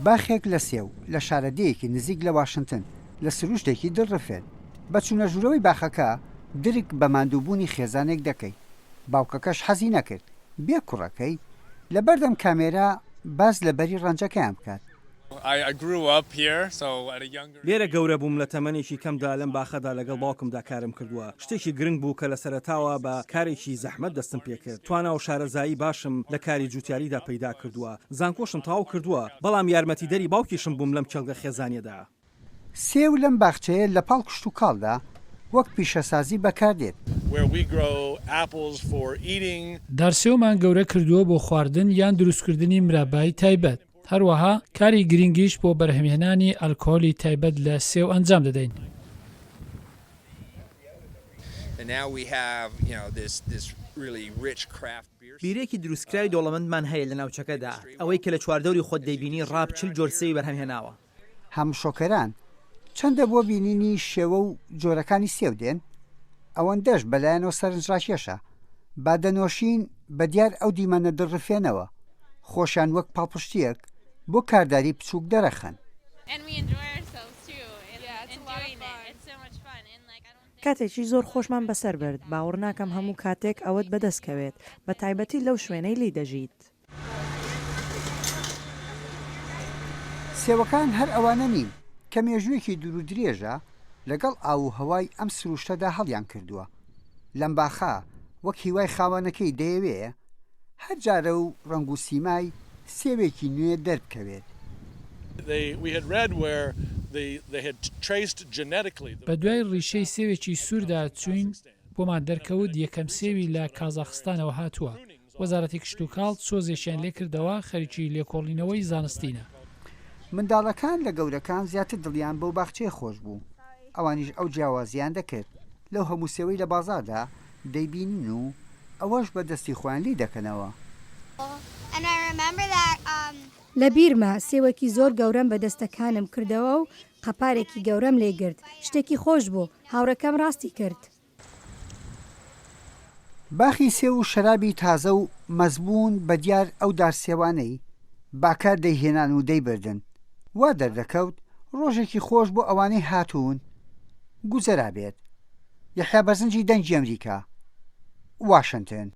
باخێک لە سێو لە شارەدەیەکی نزیک لە واشنگتن لە سروشتێکی دڵڕفێن بە چوونەژوورەوەی باخەکە درک بە ماندووبوونی خێزانێک دەکەی باوکەکەش حەزی نەکرد بێ کوڕەکەی لە بەردەم کامێرا باز لە بەری ڕەنجەکەیان بکات. لێرە گەورە بووم لە تەمەنێکی کەمدا لەم باخەدا لەگەڵ باوکمدا کارم کردووە شتێکی گرنگ بوو کە لە سەرەتاوە بە کارێکی زەحمەت دەستم پێکرد توانە و شارەزایی باشم لە کاری جوتیاریدا پەیدا کردووە زانکۆشم تاو کردووە بەڵام یارمەتیدەری باوکیشم بووم لەم کێڵگە خێزانیەدا. سێو لەم باخچەیە لە پاڵ کشت و کاڵدا وەک پیشەسازی بەکاردێت. دارسێومان گەورە کردووە بۆ خواردن یان دروستکردنی مرابایی تایبەت. هەروەها کاری گرنگیش بۆ بەرهەمهێنانی ئەلکۆلی تایبەت لە سێو ئەنجام دەدەین. بیرێکی دروستکراوی دۆڵەمەندمان هەیە لە ناوچەکەدا ئەوەی کە لە چواردەوری خۆت دەیبینی ڕاب 40 جۆر سێوی بەرهەمهێناوە. هەمشۆکەران چەندە بۆ بینینی شێوە و جۆرەکانی سێو دێن ئەوەندەش بەلایەنەوە سەرنجڕاکێشە با دەنۆشین بە دیار ئەو دیمەنە دڵڕفێنەوە خۆشیان وەک پاڵپشتیەک بۆ کارداری بچووک دەرەخەن. کاتێکی زۆر خۆشمان بەسەر برد باوەڕ ناکەم هەموو کاتێک ئەوەت بەدەستکەوێت بە تایبەتی لەو شوێنەی لی دەژیت. سێوەکان هەر ئەوانە نین کە مێژوویەکی دوور و درێژە لەگەڵ ئاو و هەوای ئەم سروشتەدا هەڵیان کردووە لەم باخە وەک هیوای خاوەنەکەی دەیەوێ هەر جارە و ڕەنگ و سیمای سێوێکی نوێ دەربکەوێت. بە دوای ڕیشەی سێوێکی سووردا چوین بۆمان دەرکەوت یەکەم سێوی لە کازاخستانەوە هاتووە وەزارەتی کشت و کاڵ سۆزێکیان لێ کردەوە خەریکی لێکۆڵینەوەی زانستینە. منداڵەکان لە گەورەکان زیاتر دڵیان بەو باخچەیە خۆش بوو ئەوانیش ئەو جیاوازیان دەکرد لەو هەموو سێوەی لە بازاردا دەیبینین و ئەوەش بە دەستی خۆیان لی دەکەنەوە. لە بیرما سێوەکی زۆر گەورەم بە دەستەکانم کردەوە و قەپارێکی گەورەم لێگرت شتێکی خۆش بوو هاوڕەکەم ڕاستی کرد. باخی سێو و شەرابی تازە و مەزبوون بە دیار ئەو دارسێوانەی باکار دەیهێنان و دەیبردن وا دەردەکەوت ڕۆژێکی خۆش بۆ ئەوانەی هاتوون گوزەرا بێت. یەحیا بەرزنجی دەنگی ئەمریکا واشنگتن.